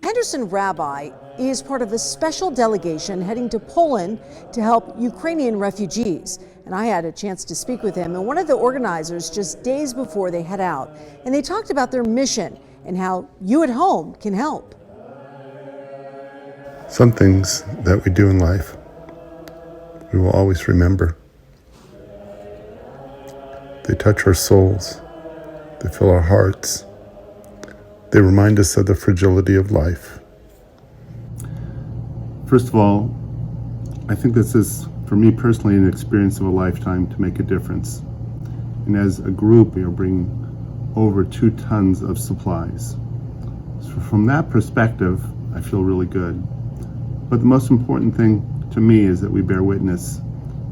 Rabbi is part of a special delegation heading to Poland to help Ukrainian refugees. And I had a chance to speak with him and one of the organizers just days before they head out. And they talked about their mission and how you at home can help. Some things that we do in life, we will always remember. They touch our souls. They fill our hearts. They remind us of the fragility of life. First of all, I think this is, for me personally, an experience of a lifetime to make a difference. And as a group, we are bringing over 2 tons of supplies. So from that perspective, I feel really good. But the most important thing to me is that we bear witness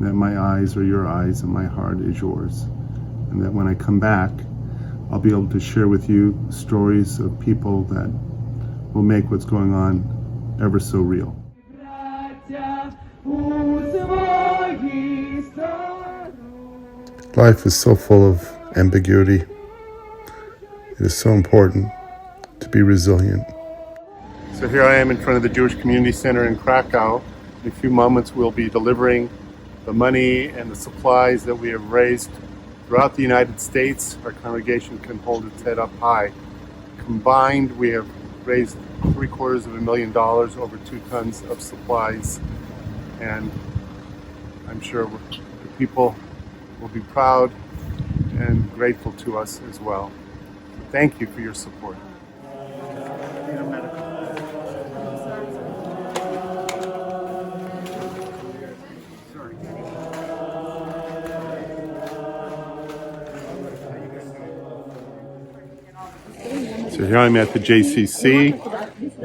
that my eyes are your eyes and my heart is yours. And that when I come back, I'll be able to share with you stories of people that will make what's going on ever so real. Life is so full of ambiguity. It is so important to be resilient. So here I am in front of the Jewish Community Center in Krakow. In a few moments we'll be delivering the money and the supplies that we have raised throughout the United States. Our congregation can hold its head up high. Combined, we have raised $750,000, over 2 tons of supplies, and I'm sure the people will be proud and grateful to us as well. Thank you for your support. So here I'm at the JCC,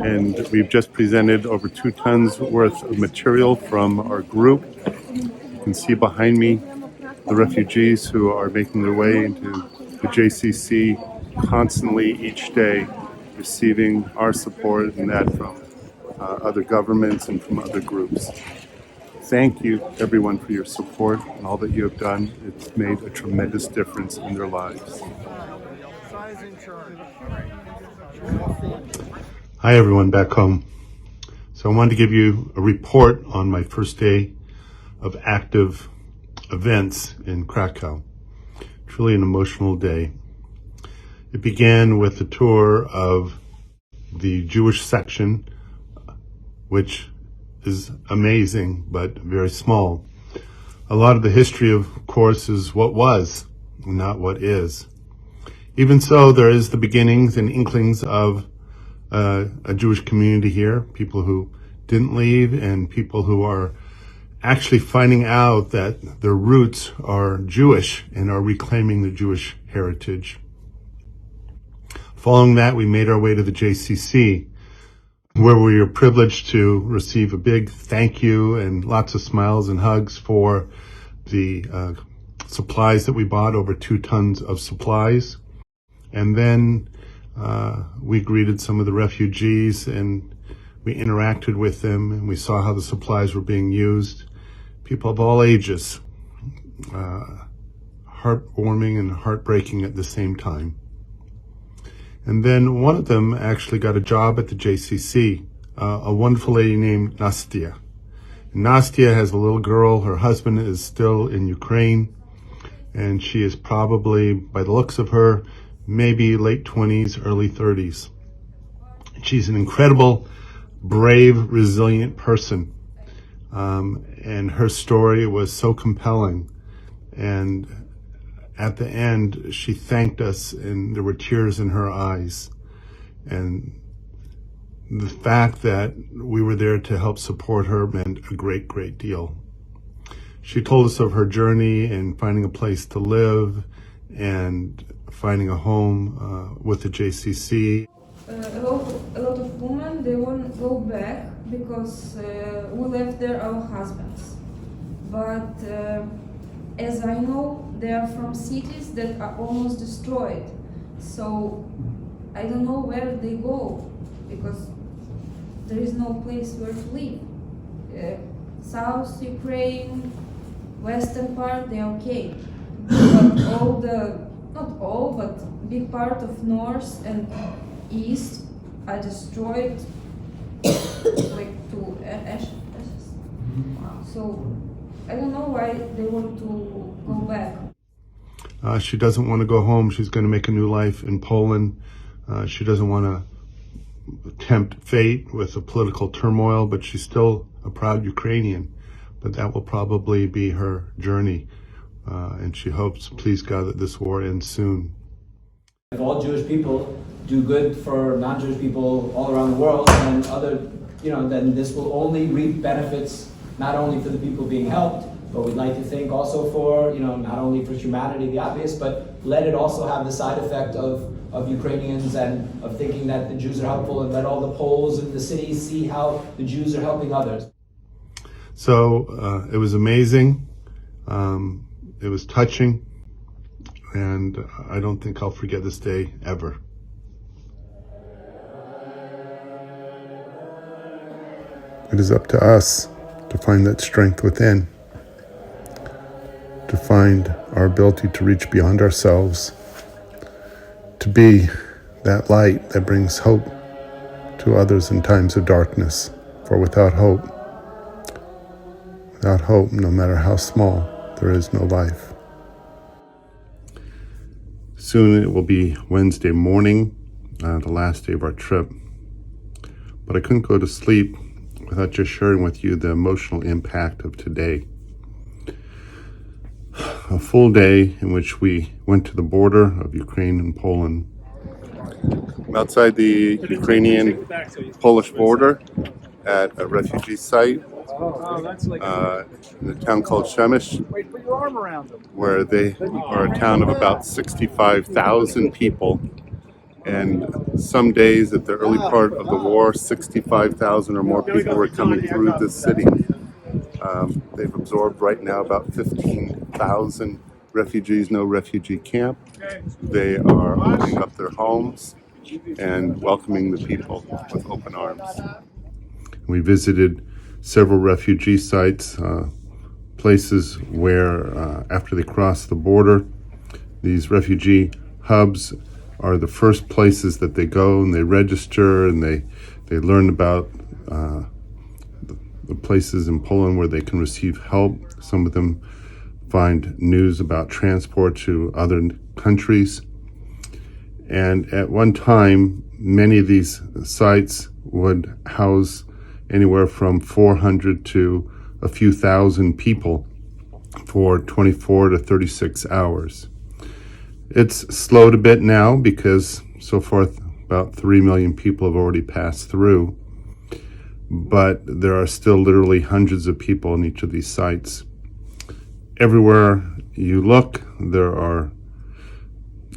and we've just presented over 2 tons worth of material from our group. You can see behind me the refugees who are making their way into the JCC constantly each day, receiving our support and that from other governments and from other groups. Thank you, everyone, for your support and all that you have done. It's made a tremendous difference in their lives. Hi, everyone back home. So I wanted to give you a report on my first day of active events in Krakow. It's really an emotional day. It began with a tour of the Jewish section, which is amazing, but very small. A lot of the history, of course, is what was, not what is. Even so, there is the beginnings and inklings of a Jewish community here, people who didn't leave and people who are actually finding out that their roots are Jewish and are reclaiming the Jewish heritage. Following that, we made our way to the JCC, where we were privileged to receive a big thank you and lots of smiles and hugs for the supplies that we bought, over 2 tons of supplies. And then we greeted some of the refugees and we interacted with them, and we saw how the supplies were being used. People of all ages, heartwarming and heartbreaking at the same time. And then one of them actually got a job at the JCC, a wonderful lady named Nastya. Nastya has a little girl. Her husband is still in Ukraine, and she is probably, by the looks of her, maybe late 20s, early 30s. She's an incredible, brave, resilient person. And her story was so compelling. And at the end, she thanked us, and there were tears in her eyes. And the fact that we were there to help support her meant a great, great deal. She told us of her journey in finding a place to live and finding a home with the JCC. A lot of women, they won't go back because we left there our husbands. But as I know, they are from cities that are almost destroyed. So I don't know where they go because there is no place where to live. South Ukraine, western part, they're okay. But not all, but big part of north and east are destroyed like to ashes. So I don't know why they want to go back. She doesn't want to go home. She's going to make a new life in Poland. She doesn't want to tempt fate with the political turmoil, but she's still a proud Ukrainian. But that will probably be her journey. And she hopes, please God, that this war ends soon. If all Jewish people do good for non-Jewish people all around the world, and then this will only reap benefits not only for the people being helped, but we'd like to think also for, not only for humanity, the obvious, but let it also have the side effect of Ukrainians and of thinking that the Jews are helpful, and let all the Poles in the cities see how the Jews are helping others. So it was amazing. It was touching. And I don't think I'll forget this day ever. It is up to us to find that strength within, to find our ability to reach beyond ourselves, to be that light that brings hope to others in times of darkness. For without hope, no matter how small, there is no life. Soon it will be Wednesday morning, the last day of our trip. But I couldn't go to sleep without just sharing with you the emotional impact of today. A full day in which we went to the border of Ukraine and Poland. I'm outside the Ukrainian-Polish border at a refugee site in a town called Shemish, where they are a town of about 65,000 people. And some days at the early part of the war, 65,000 or more people were coming through this city. They've absorbed right now about 15,000 refugees, no refugee camp. They are opening up their homes and welcoming the people with open arms. We visited several refugee sites, places where after they cross the border, these refugee hubs are the first places that they go and they register and they learn about the places in Poland where they can receive help. Some of them find news about transport to other countries. And at one time, many of these sites would house anywhere from 400 to a few thousand people for 24 to 36 hours. It's slowed a bit now because so far about 3 million people have already passed through, but there are still literally hundreds of people in each of these sites. Everywhere you look, there are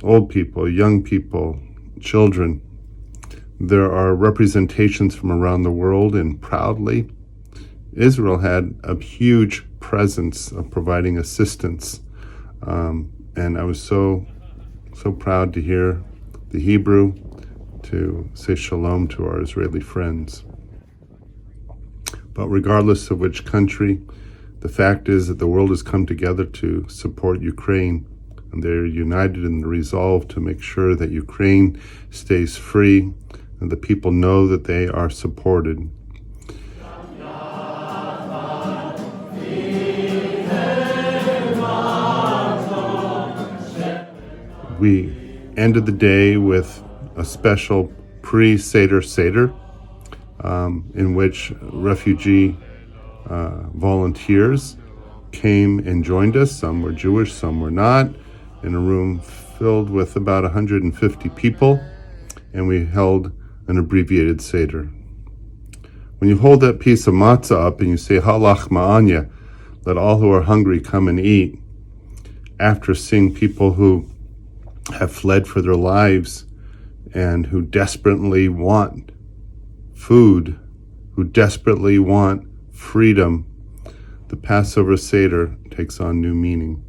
old people, young people, children. There are representations from around the world, and proudly, Israel had a huge presence of providing assistance. And I was so proud to hear the Hebrew to say shalom to our Israeli friends. But regardless of which country, the fact is that the world has come together to support Ukraine, and they're united in the resolve to make sure that Ukraine stays free and the people know that they are supported. We ended the day with a special pre-Seder Seder, in which refugee volunteers came and joined us. Some were Jewish, some were not, in a room filled with about 150 people, and we held an abbreviated Seder. When you hold that piece of matzah up and you say, Halach ma'anya, let all who are hungry come and eat, after seeing people who have fled for their lives and who desperately want food, who desperately want freedom, the Passover Seder takes on new meaning.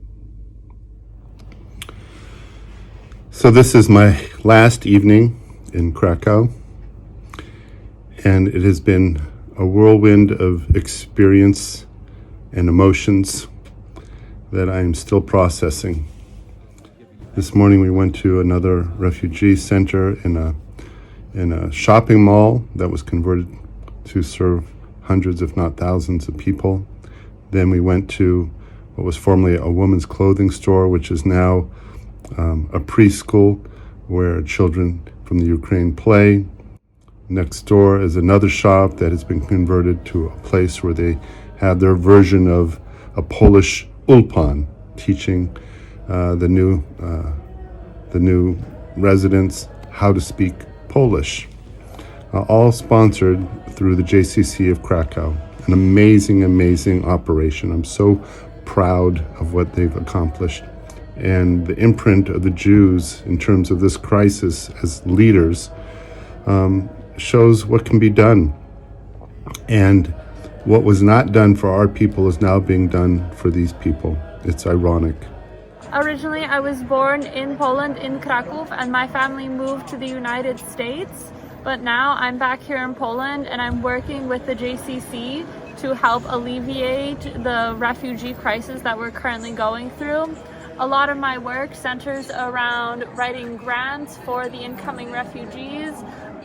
So this is my last evening in Krakow, and it has been a whirlwind of experience and emotions that I am still processing. This morning we went to another refugee center in a shopping mall that was converted to serve hundreds, if not thousands, of people. Then we went to what was formerly a women's clothing store, which is now a preschool where children from the Ukraine play. Next door is another shop that has been converted to a place where they have their version of a Polish ulpan, teaching the new residents how to speak Polish. All sponsored through the JCC of Krakow. An amazing, amazing operation. I'm so proud of what they've accomplished. And the imprint of the Jews in terms of this crisis as leaders shows what can be done. And what was not done for our people is now being done for these people. It's ironic. Originally, I was born in Poland, in Kraków, and my family moved to the United States. But now I'm back here in Poland and I'm working with the JCC to help alleviate the refugee crisis that we're currently going through. A lot of my work centers around writing grants for the incoming refugees.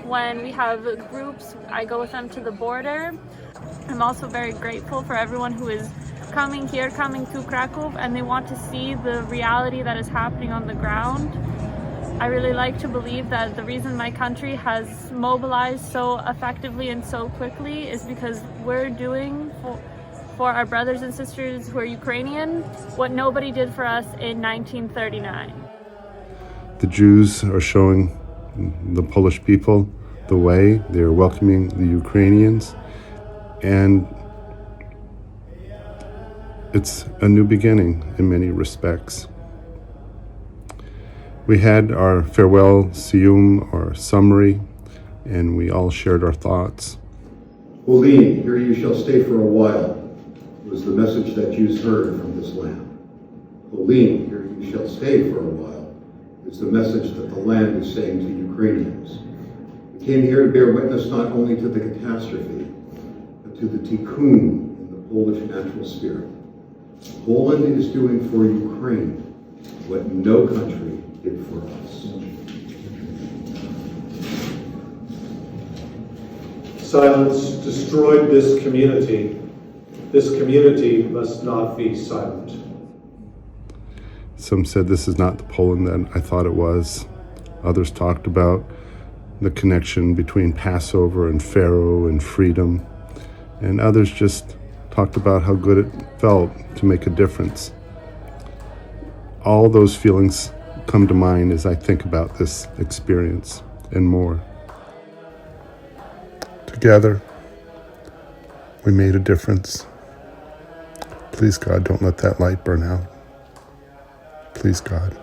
When we have groups, I go with them to the border. I'm also very grateful for everyone who is coming here, coming to Kraków, and they want to see the reality that is happening on the ground. I really like to believe that the reason my country has mobilized so effectively and so quickly is because we're doing for our brothers and sisters who are Ukrainian what nobody did for us in 1939. The Jews are showing the Polish people the way. They are welcoming the Ukrainians, and it's a new beginning in many respects. We had our farewell siyum, or summary, and we all shared our thoughts. Olim, here you shall stay for a while, was the message that Jews heard from this land. Olim, here you shall stay for a while, is the message that the land is saying to Ukrainians. We came here to bear witness not only to the catastrophe, but to the tikkun in the Polish natural spirit. Poland is doing for Ukraine what no country did for us. Silence destroyed this community. This community must not be silent. Some said this is not the Poland that I thought it was. Others talked about the connection between Passover and Pharaoh and freedom. And others just talked about how good it felt to make a difference. All those feelings come to mind as I think about this experience and more. Together, we made a difference. Please, God, don't let that light burn out. Please, God.